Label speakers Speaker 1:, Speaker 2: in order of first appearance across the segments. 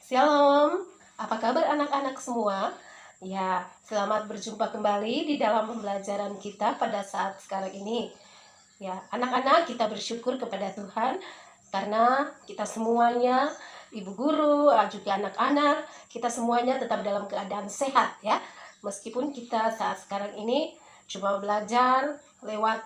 Speaker 1: Shalom, apa kabar anak-anak semua? Ya, selamat berjumpa kembali di dalam pembelajaran kita pada saat sekarang ini. Ya, anak-anak, kita bersyukur kepada Tuhan karena kita semuanya, ibu guru, juga anak-anak, kita semuanya tetap dalam keadaan sehat ya. Meskipun kita saat sekarang ini cuma belajar lewat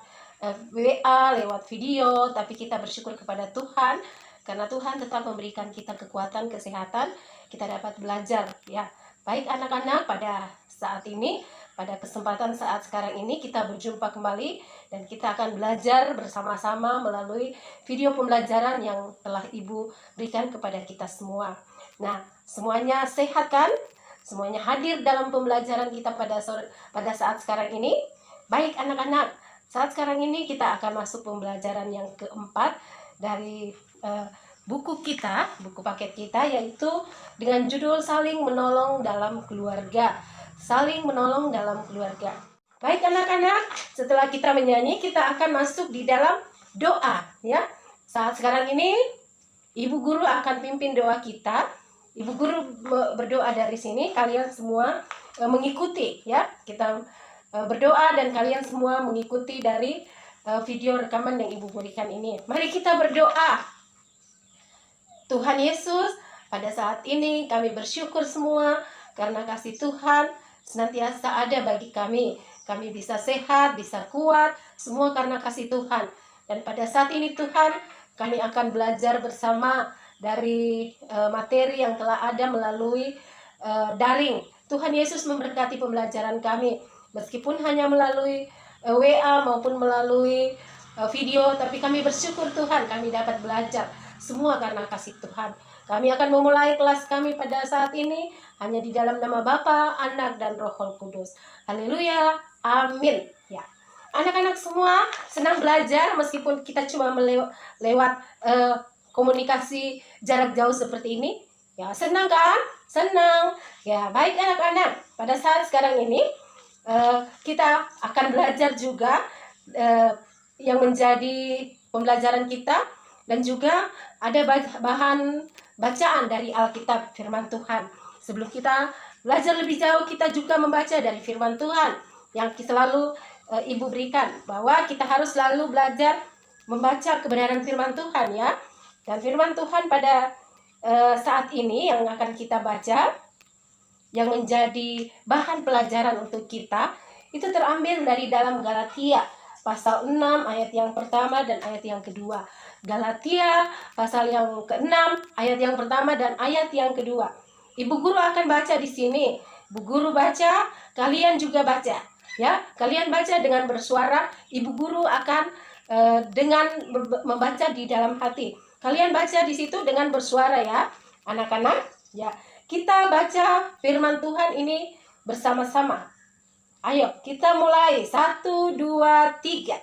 Speaker 1: WA, lewat video, tapi kita bersyukur kepada Tuhan karena Tuhan tetap memberikan kita kekuatan, kesehatan, kita dapat belajar ya. Baik anak-anak, pada saat ini, pada kesempatan saat sekarang ini kita berjumpa kembali dan kita akan belajar bersama-sama melalui video pembelajaran yang telah Ibu berikan kepada kita semua. Nah, semuanya sehat kan? Semuanya hadir dalam pembelajaran kita pada saat sekarang ini. Baik anak-anak, saat sekarang ini kita akan masuk pembelajaran yang keempat dari buku kita, buku paket kita, yaitu dengan judul Saling Menolong Dalam Keluarga. Saling menolong dalam keluarga. Baik anak-anak, setelah kita menyanyi, kita akan masuk di dalam doa ya. Saat sekarang ini Ibu Guru akan pimpin doa kita. Ibu Guru berdoa dari sini, kalian semua mengikuti ya. Kita berdoa dan kalian semua mengikuti dari video rekaman yang Ibu berikan ini. Mari kita berdoa. Tuhan Yesus, pada saat ini kami bersyukur semua karena kasih Tuhan senantiasa ada bagi kami. Kami bisa sehat, bisa kuat, semua karena kasih Tuhan. Dan pada saat ini Tuhan, kami akan belajar bersama dari materi yang telah ada melalui daring. Tuhan Yesus memberkati pembelajaran kami, meskipun hanya melalui WA maupun melalui video, tapi kami bersyukur Tuhan, kami dapat belajar. Semua karena kasih Tuhan. Kami akan memulai kelas kami pada saat ini hanya di dalam nama Bapa, Anak, dan Roh Kudus. Haleluya, amin. Ya, anak-anak semua senang belajar meskipun kita cuma lewat komunikasi jarak jauh seperti ini. Ya, senang kan? Senang. Ya, baik anak-anak. Pada saat sekarang ini kita akan belajar juga yang menjadi pembelajaran kita. Dan juga ada bahan bacaan dari Alkitab firman Tuhan. Sebelum kita belajar lebih jauh, kita juga membaca dari firman Tuhan yang selalu Ibu berikan, bahwa kita harus selalu belajar membaca kebenaran firman Tuhan ya. Dan firman Tuhan pada saat ini yang akan kita baca, yang menjadi bahan pelajaran untuk kita, itu terambil dari dalam Galatia pasal 6 ayat yang pertama dan ayat yang kedua. Galatia pasal yang ke-6 ayat yang pertama dan ayat yang kedua. Ibu Guru akan baca di sini. Ibu Guru baca, kalian juga baca. Ya, kalian baca dengan bersuara. Ibu Guru akan dengan membaca di dalam hati. Kalian baca di situ dengan bersuara ya, anak-anak. Ya, kita baca firman Tuhan ini bersama-sama. Ayo, kita mulai. 1, 2, 3.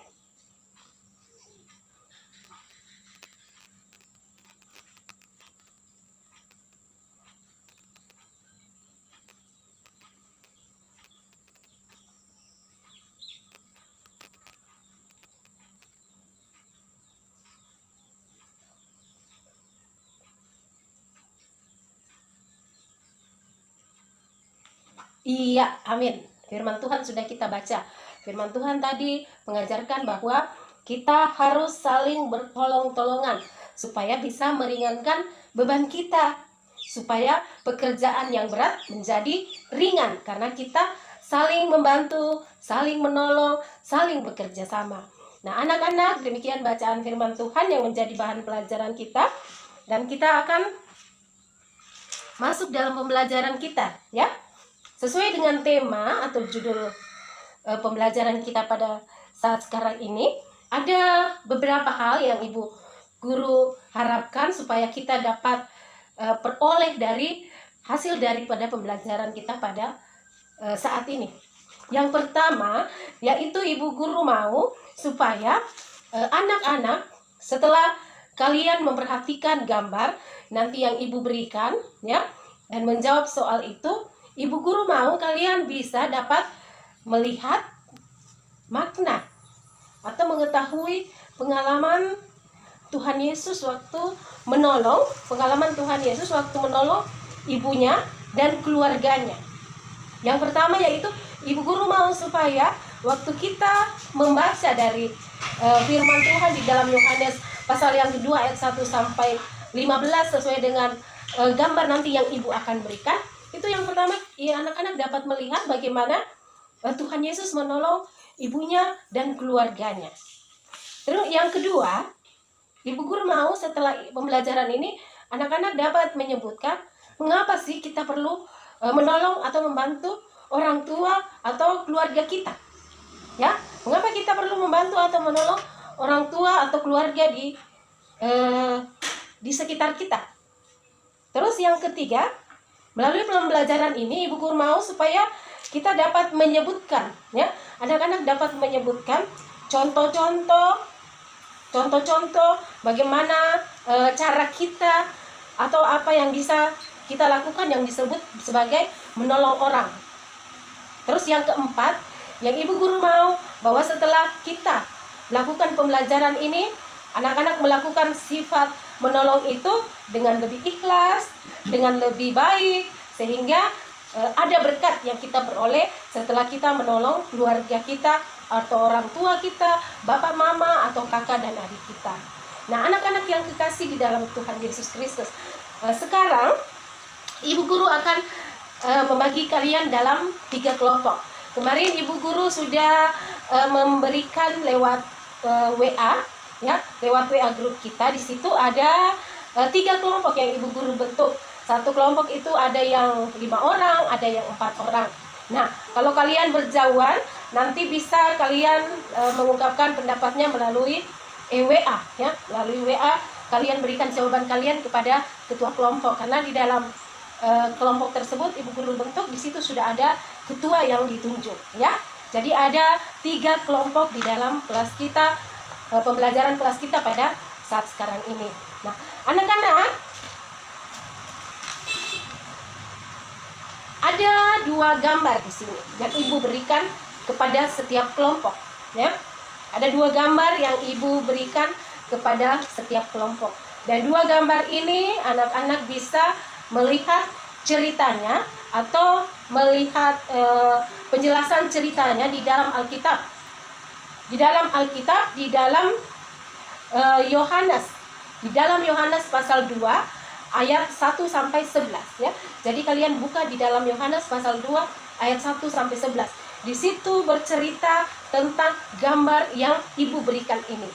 Speaker 1: Iya, amin. Firman Tuhan sudah kita baca. Firman Tuhan tadi mengajarkan bahwa kita harus saling bertolong-tolongan supaya bisa meringankan beban kita, supaya pekerjaan yang berat menjadi ringan karena kita saling membantu, saling menolong, saling bekerja sama. Nah, anak-anak, demikian bacaan firman Tuhan yang menjadi bahan pelajaran kita, dan kita akan masuk dalam pembelajaran kita ya. Sesuai dengan tema atau judul pembelajaran kita pada saat sekarang ini, ada beberapa hal yang Ibu Guru harapkan supaya kita dapat peroleh dari hasil daripada pembelajaran kita pada saat ini. Yang pertama, yaitu Ibu Guru mau supaya anak-anak setelah kalian memperhatikan gambar nanti yang Ibu berikan ya, dan menjawab soal itu, Ibu Guru mau kalian bisa dapat melihat makna atau mengetahui pengalaman Tuhan Yesus waktu menolong, pengalaman Tuhan Yesus waktu menolong ibunya dan keluarganya. Yang pertama yaitu ibu guru mau supaya waktu kita membaca dari firman Tuhan di dalam Yohanes pasal yang kedua ayat 1 sampai 15 sesuai dengan gambar nanti yang ibu akan berikan, itu yang pertama ya, anak-anak dapat melihat bagaimana Tuhan Yesus menolong ibunya dan keluarganya. Terus yang kedua, ibu guru mau setelah pembelajaran ini anak-anak dapat menyebutkan mengapa sih kita perlu menolong atau membantu orang tua atau keluarga kita. Ya, mengapa kita perlu membantu atau menolong orang tua atau keluarga di sekitar kita. Terus yang ketiga, melalui pembelajaran ini ibu guru mau supaya kita dapat menyebutkan, ya, anak-anak dapat menyebutkan contoh-contoh bagaimana cara kita atau apa yang bisa kita lakukan yang disebut sebagai menolong orang. Terus yang keempat, yang ibu guru mau bahwa setelah kita melakukan pembelajaran ini, anak-anak melakukan sifat menolong itu dengan lebih ikhlas, dengan lebih baik, sehingga ada berkat yang kita peroleh setelah kita menolong keluarga kita atau orang tua kita, bapak mama atau kakak dan adik kita. Nah, anak-anak yang kekasih di dalam Tuhan Yesus Kristus, sekarang ibu guru akan membagi kalian dalam 3 kelompok. Kemarin ibu guru sudah memberikan lewat WA, ya, lewat WA grup kita. Di situ ada 3 kelompok yang ibu guru bentuk. Satu kelompok itu ada yang 5 orang, ada yang 4 orang. Nah, kalau kalian berjauhan, nanti bisa kalian mengungkapkan pendapatnya melalui WA, ya, melalui WA kalian berikan jawaban kalian kepada ketua kelompok. Karena di dalam kelompok tersebut ibu guru bentuk, di situ sudah ada ketua yang ditunjuk, ya. Jadi ada 3 kelompok di dalam kelas kita, pembelajaran kelas kita pada saat sekarang ini. Nah, anak-anak, ada 2 gambar di sini yang ibu berikan kepada setiap kelompok, ya. Ada 2 gambar yang ibu berikan kepada setiap kelompok. Dan 2 gambar ini anak-anak bisa melihat ceritanya atau melihat penjelasan ceritanya di dalam Alkitab. Di dalam Alkitab, di dalam Yohanes. Di dalam Yohanes pasal 2 ayat 1 sampai 11, ya. Jadi kalian buka di dalam Yohanes pasal 2 ayat 1 sampai 11. Di situ bercerita tentang gambar yang ibu berikan ini.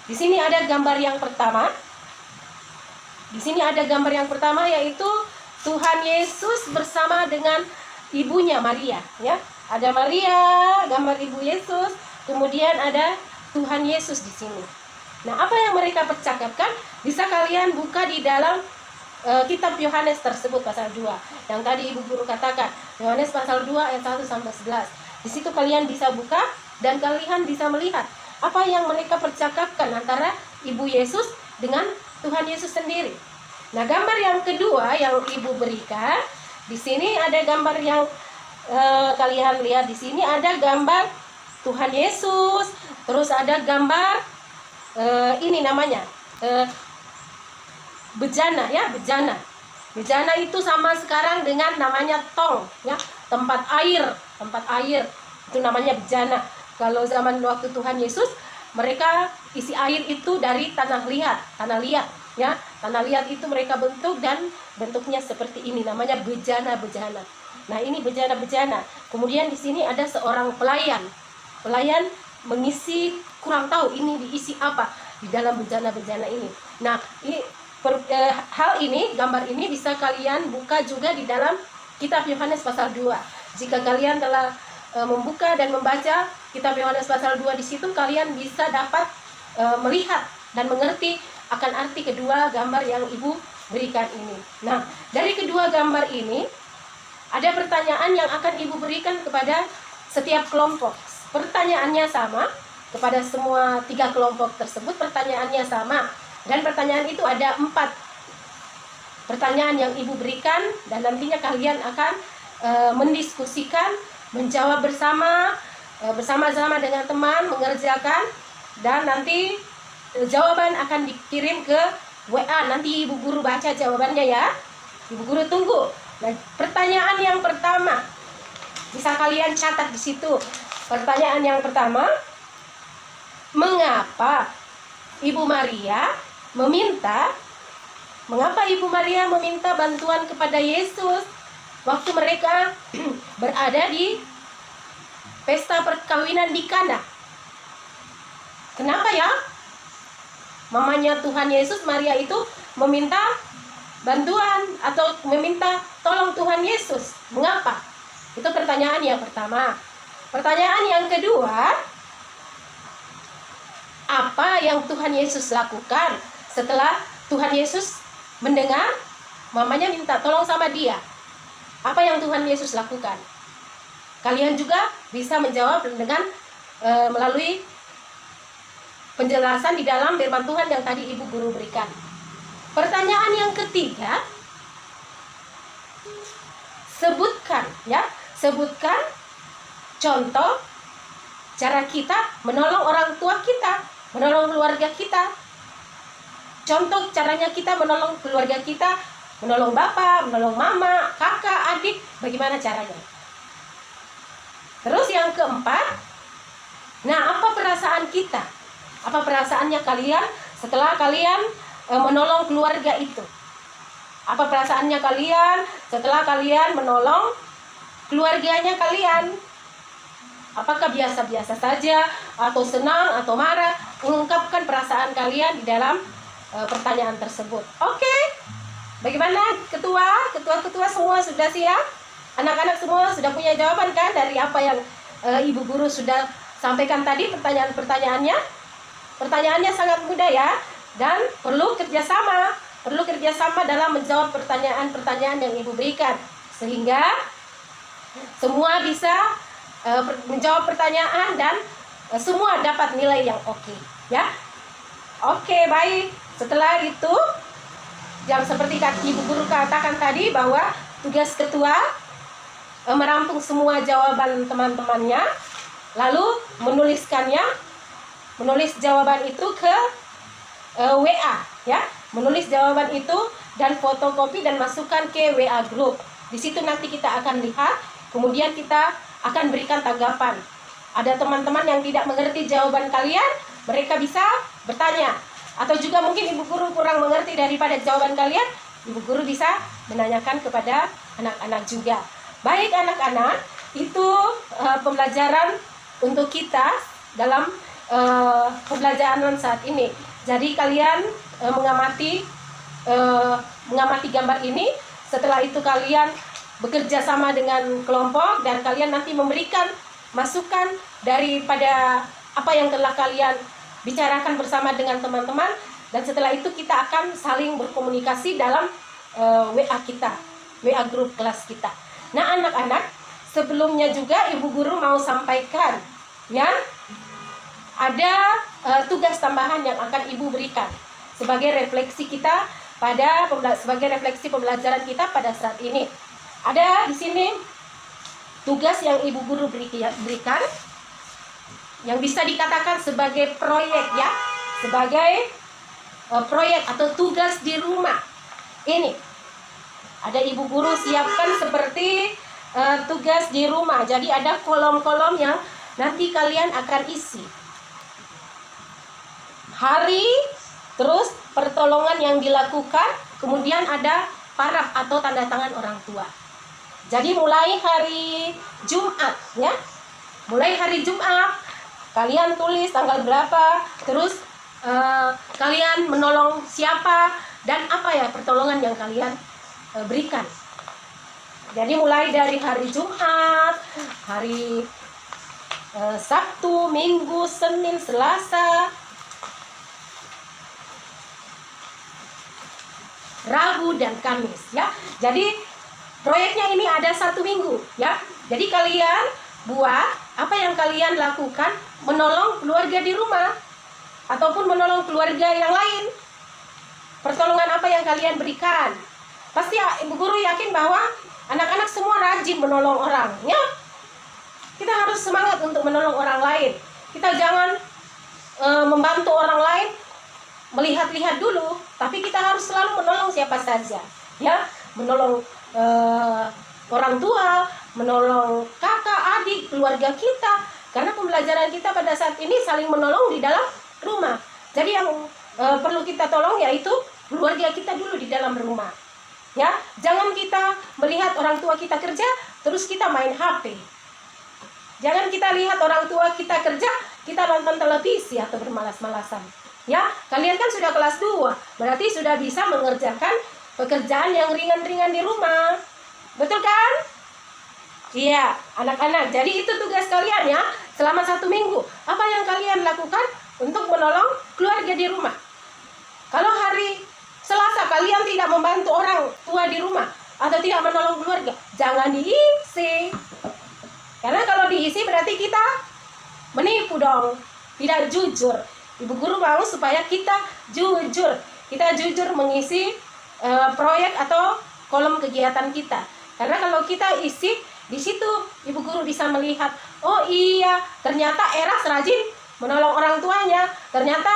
Speaker 1: Di sini ada gambar yang pertama. Di sini ada gambar yang pertama yaitu Tuhan Yesus bersama dengan ibunya Maria, ya. Ada Maria, gambar ibu Yesus, kemudian ada Tuhan Yesus di sini. Nah, apa yang mereka percakapkan bisa kalian buka di dalam kitab Yohanes tersebut pasal 2 yang tadi ibu guru katakan, Yohanes pasal 2 ayat 1 sampai 11. Di situ kalian bisa buka dan kalian bisa melihat apa yang mereka percakapkan antara ibu Yesus dengan Tuhan Yesus sendiri. Nah, gambar yang kedua yang ibu berikan, di sini ada gambar yang kalian lihat di sini ada gambar Tuhan Yesus, terus ada gambar ini namanya bejana, ya, bejana. Bejana itu sama sekarang dengan namanya tong, ya, tempat air itu namanya bejana. Kalau zaman waktu Tuhan Yesus, mereka isi air itu dari tanah liat, ya. Tanah liat itu mereka bentuk dan bentuknya seperti ini, namanya bejana-bejana. Nah, ini bejana-bejana. Kemudian di sini ada seorang pelayan mengisi, kurang tahu ini diisi apa di dalam bejana-bejana ini. Nah, gambar ini bisa kalian buka juga di dalam kitab Yohanes pasal 2. Jika kalian telah membuka dan membaca kitab Yohanes pasal 2, di situ kalian bisa dapat melihat dan mengerti akan arti kedua gambar yang ibu berikan ini. Nah, dari kedua gambar ini ada pertanyaan yang akan ibu berikan kepada setiap kelompok. Pertanyaannya sama kepada semua 3 kelompok tersebut, pertanyaannya sama. Dan pertanyaan itu ada 4 pertanyaan yang ibu berikan, dan nantinya kalian akan mendiskusikan, menjawab bersama-sama dengan teman, mengerjakan, dan nanti jawaban akan dikirim ke WA. Nanti ibu guru baca jawabannya, ya. Ibu guru tunggu. Nah, pertanyaan yang pertama bisa kalian catat di situ. Pertanyaan yang pertama, mengapa Ibu Maria meminta bantuan kepada Yesus waktu mereka berada di pesta perkawinan di Kana? Kenapa ya? Mamanya Tuhan Yesus, Maria itu meminta bantuan atau meminta tolong Tuhan Yesus. Mengapa? Itu pertanyaan yang pertama. Pertanyaan yang kedua, apa yang Tuhan Yesus lakukan setelah Tuhan Yesus mendengar mamanya minta tolong sama dia? Apa yang Tuhan Yesus lakukan? Kalian juga bisa menjawab dengan melalui penjelasan di dalam firman Tuhan yang tadi Ibu Guru berikan. Pertanyaan yang ketiga, sebutkan contoh cara kita menolong orang tua kita, menolong keluarga kita. Contoh caranya kita menolong keluarga kita, menolong bapak, menolong mama, kakak, adik, bagaimana caranya? Terus yang keempat, nah apa perasaan kita? Apa perasaannya kalian setelah kalian menolong keluarga itu? Apa perasaannya kalian setelah kalian menolong keluarganya kalian? Apakah biasa-biasa saja, atau senang, atau marah? Ungkapkan perasaan kalian di dalam pertanyaan tersebut. Oke, bagaimana ketua semua sudah siap? Anak-anak semua sudah punya jawaban kan dari apa yang Ibu Guru sudah sampaikan tadi pertanyaan-pertanyaannya? Pertanyaannya sangat mudah ya, dan perlu kerjasama dalam menjawab pertanyaan-pertanyaan yang Ibu berikan, sehingga semua bisa menjawab pertanyaan dan semua dapat nilai yang oke, ya. Oke, baik. Setelah itu, yang seperti Ibu Guru katakan tadi, bahwa tugas ketua merampung semua jawaban teman-temannya, lalu menulis jawaban itu ke WA, ya. Menulis jawaban itu dan fotokopi dan masukkan ke WA group. Di situ nanti kita akan lihat, kemudian kita akan berikan tanggapan. Ada teman-teman yang tidak mengerti jawaban kalian, mereka bisa bertanya. Atau juga mungkin Ibu Guru kurang mengerti daripada jawaban kalian, Ibu Guru bisa menanyakan kepada anak-anak juga. Baik anak-anak, itu pembelajaran untuk kita dalam pembelajaran saat ini. Jadi kalian mengamati gambar ini. Setelah itu kalian bekerja sama dengan kelompok dan kalian nanti memberikan masukan daripada apa yang telah kalian bicarakan bersama dengan teman-teman, dan setelah itu kita akan saling berkomunikasi dalam WA kita, WA grup kelas kita. Nah anak-anak, sebelumnya juga Ibu Guru mau sampaikan ya, ada tugas tambahan yang akan Ibu berikan sebagai refleksi kita sebagai refleksi pembelajaran kita pada saat ini. Ada di sini tugas yang Ibu Guru berikan yang bisa dikatakan sebagai proyek ya, sebagai proyek atau tugas di rumah. Ini ada Ibu Guru siapkan seperti tugas di rumah. Jadi ada kolom-kolom yang nanti kalian akan isi. Hari, terus pertolongan yang dilakukan, kemudian ada paraf atau tanda tangan orang tua. Jadi mulai hari Jumat ya. Mulai hari Jumat kalian tulis tanggal berapa, terus kalian menolong siapa dan apa ya pertolongan yang kalian berikan. Jadi mulai dari hari Jumat, hari Sabtu, Minggu, Senin, Selasa, Rabu dan Kamis ya. Jadi proyeknya ini ada 1 minggu ya. Jadi kalian buat apa yang kalian lakukan, menolong keluarga di rumah ataupun menolong keluarga yang lain. Pertolongan apa yang kalian berikan? Pasti Ibu Guru yakin bahwa anak-anak semua rajin menolong orang ya. Kita harus semangat untuk menolong orang lain. Kita jangan membantu orang lain melihat-lihat dulu, tapi kita harus selalu menolong siapa saja ya. menolong orang tua, menolong kakak, adik, keluarga kita. Karena pembelajaran kita pada saat ini saling menolong di dalam rumah. Jadi yang perlu kita tolong yaitu keluarga kita dulu di dalam rumah. Ya, jangan kita melihat orang tua kita kerja terus kita main HP. Jangan kita lihat orang tua kita kerja, kita nonton televisi atau bermalas-malasan. Ya, kalian kan sudah kelas 2, berarti sudah bisa mengerjakan pekerjaan yang ringan-ringan di rumah. Betul kan? Iya, anak-anak. Jadi itu tugas kalian ya, selama 1 minggu. Apa yang kalian lakukan untuk menolong keluarga di rumah? Kalau hari Selasa kalian tidak membantu orang tua di rumah atau tidak menolong keluarga, jangan diisi. Karena kalau diisi berarti kita menipu dong, tidak jujur. Ibu guru mau supaya kita jujur. Kita jujur mengisi proyek atau kolom kegiatan kita. Karena kalau kita isi di situ, ibu guru bisa melihat, oh iya, ternyata Eras rajin menolong orang tuanya, ternyata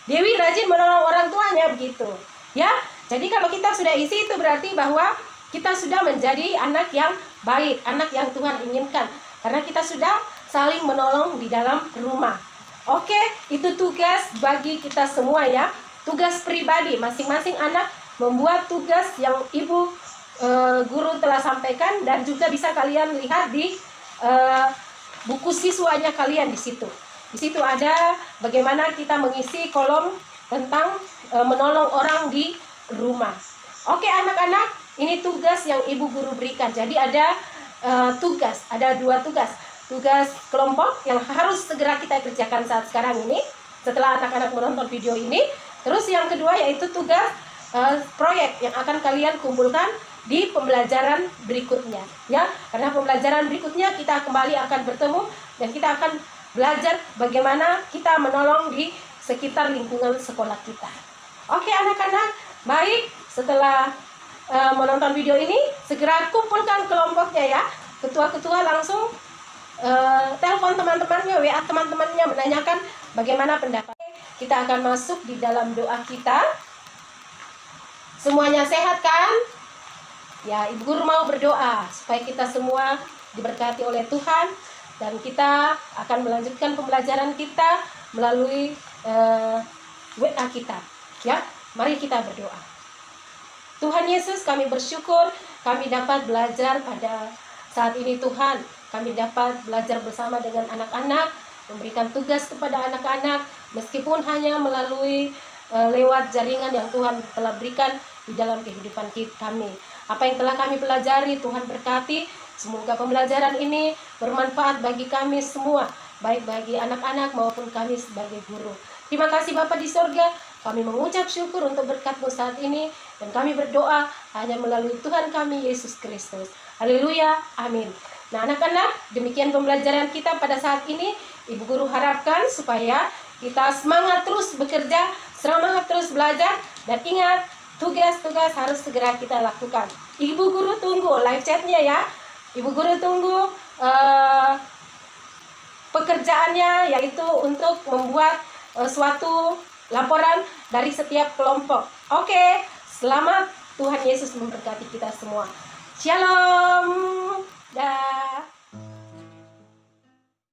Speaker 1: Dewi rajin menolong orang tuanya, begitu. Ya, jadi kalau kita sudah isi itu berarti bahwa kita sudah menjadi anak yang baik, anak yang Tuhan inginkan. Karena kita sudah saling menolong di dalam rumah. Oke, itu tugas bagi kita semua ya. Tugas pribadi, masing-masing anak membuat tugas yang ibu guru telah sampaikan dan juga bisa kalian lihat di buku siswanya kalian di situ. Di situ ada bagaimana kita mengisi kolom tentang menolong orang di rumah. Oke anak-anak, ini tugas yang ibu guru berikan. Jadi ada tugas, ada 2 tugas. Tugas kelompok yang harus segera kita kerjakan saat sekarang ini, setelah anak-anak menonton video ini. Terus yang kedua yaitu tugas proyek yang akan kalian kumpulkan di pembelajaran berikutnya. Ya, karena pembelajaran berikutnya kita kembali akan bertemu dan kita akan belajar bagaimana kita menolong di sekitar lingkungan sekolah kita. Oke anak-anak, baik, setelah menonton video ini segera kumpulkan kelompoknya ya. Ketua-ketua langsung telepon teman-temannya, WA teman-temannya, menanyakan bagaimana pendapat. Kita akan masuk di dalam doa kita. Semuanya sehat kan? Ya, ibu guru mau berdoa supaya kita semua diberkati oleh Tuhan dan kita akan melanjutkan pembelajaran kita melalui WA kita. Ya, mari kita berdoa. Tuhan Yesus, kami bersyukur kami dapat belajar pada saat ini Tuhan. Kami dapat belajar bersama dengan anak-anak, memberikan tugas kepada anak-anak, meskipun hanya melalui lewat jaringan yang Tuhan telah berikan di dalam kehidupan kami. Apa yang telah kami pelajari, Tuhan berkati. Semoga pembelajaran ini bermanfaat bagi kami semua, baik bagi anak-anak maupun kami sebagai guru. Terima kasih Bapa di sorga, kami mengucap syukur untuk berkat-Mu saat ini, dan kami berdoa hanya melalui Tuhan kami, Yesus Kristus. Haleluya, amin. Nah anak-anak, demikian pembelajaran kita pada saat ini. Ibu guru harapkan supaya kita semangat terus bekerja, semangat terus belajar, dan ingat, tugas-tugas harus segera kita lakukan. Ibu guru tunggu live chatnya ya. Ibu guru tunggu pekerjaannya, yaitu untuk membuat suatu laporan dari setiap kelompok. Oke, selamat. Tuhan Yesus memberkati kita semua. Shalom. Dah.